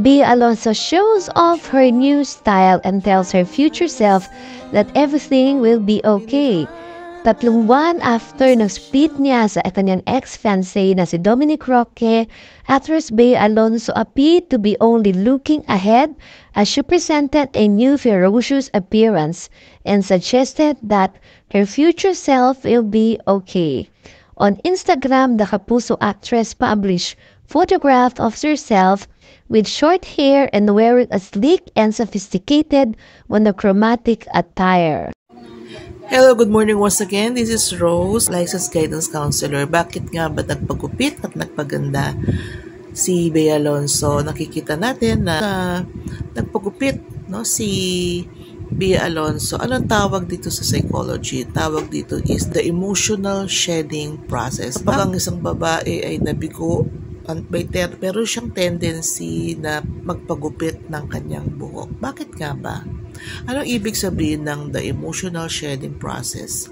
Bea Alonzo shows off her new style and tells her future self that everything will be okay. 3 buwan after nag-split niya sa kanyang ex-fiancé na si Dominic Roque, actress Bea Alonzo appeared to be only looking ahead as she presented a new ferocious appearance and suggested that her future self will be okay. On Instagram, the Kapuso actress published photograph of herself with short hair and wearing a sleek and sophisticated monochromatic attire. Hello, good morning once again. This is Rose, licensed guidance counselor. Bakit nga ba nagpagupit at nagpaganda si Bea Alonzo? Nakikita natin na nagpagupit, no, si Bea Alonzo. Anong tawag dito sa psychology? Tawag dito is the emotional shedding process. Pag ang isang babae ay nabigo, pero siyang tendency na magpagupit ng kanyang buhok. Bakit nga ba? Anong ibig sabihin ng the emotional shedding process?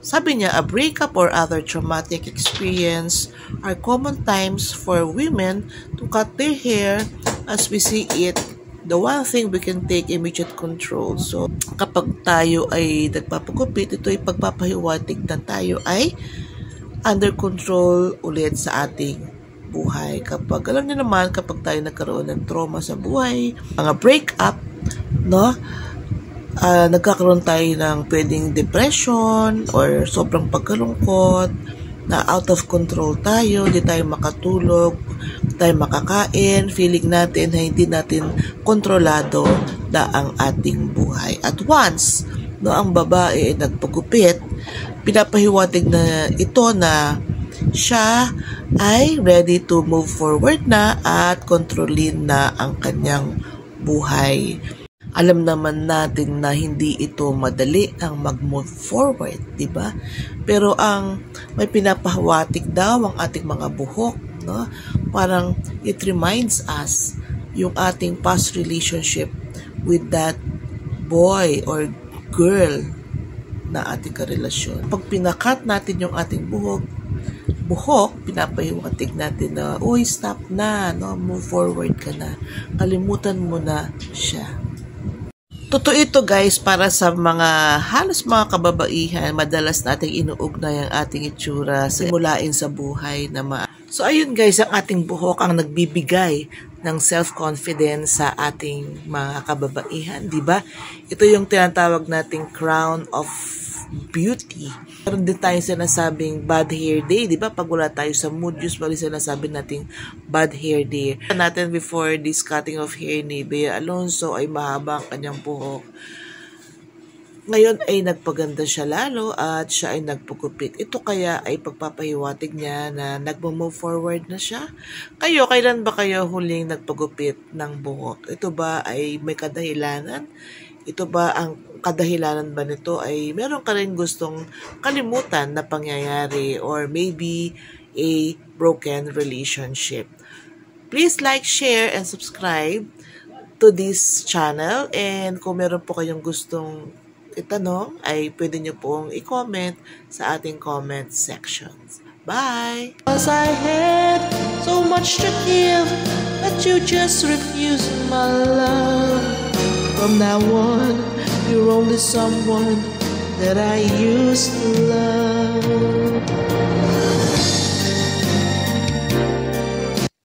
Sabi niya, a breakup or other traumatic experience are common times for women to cut their hair. As we see it, the one thing we can take immediate control. So, kapag tayo ay nagpapagupit, ito ay pagpapahiwatig na tayo ay under control ulit sa ating buhay. Kapag, alam niyo naman, kapag tayo nagkaroon ng trauma sa buhay, mga breakup, no? Nagkakaroon tayo ng pwedeng depression or sobrang pagkalungkot, na out of control tayo, di tayo makatulog, di tayo makakain, feeling natin na hindi natin kontrolado na ang ating buhay. At once, no, ang babae ay nagpagupit, pinapahiwatig na ito na siya ay ready to move forward na at kontrolin na ang kanyang buhay. Alam naman natin na hindi ito madali ang mag-move forward, di ba? Pero ang may pinapahiwatig daw ang ating mga buhok, no? Parang it reminds us yung ating past relationship with that boy or girl na ating karelasyon. Pag pinakat natin yung ating buhok, pinapahiwatig natin na, uy, stop na, no? Move forward ka na. Kalimutan mo na siya. Totoo ito guys, para sa halos mga kababaihan, madalas nating inuugnay ang ating itsura simulain sa buhay na So ayun guys, ang ating buhok ang nagbibigay ng self-confidence sa ating mga kababaihan, di ba? Ito yung tinatawag nating crown of beauty. Meron din tayong sinasabing bad hair day, di ba? Pag wala tayo sa mood, usually sinasabi nating bad hair day. Natin before this cutting of hair ni Bea Alonzo ay mahaba ang kanyang buhok. Ngayon ay nagpaganda siya lalo at siya ay nagpagupit. Ito kaya ay pagpapahiwatig niya na nagmo-move forward na siya. Kayo, kailan ba kayo huling nagpagupit ng buhok? Ito ba ay may kadahilanan? Ito ba ang kadahilanan ba nito ay meron ka rin gustong kalimutan na pangyayari or maybe a broken relationship? Please like, share, and subscribe to this channel. And kung meron po kayong gustong itanong, ay pwede nyo pong i-comment sa ating comment sections. Bye! Cause I had so much to give, but you just refused my love. From now on, you're only someone that I used to love.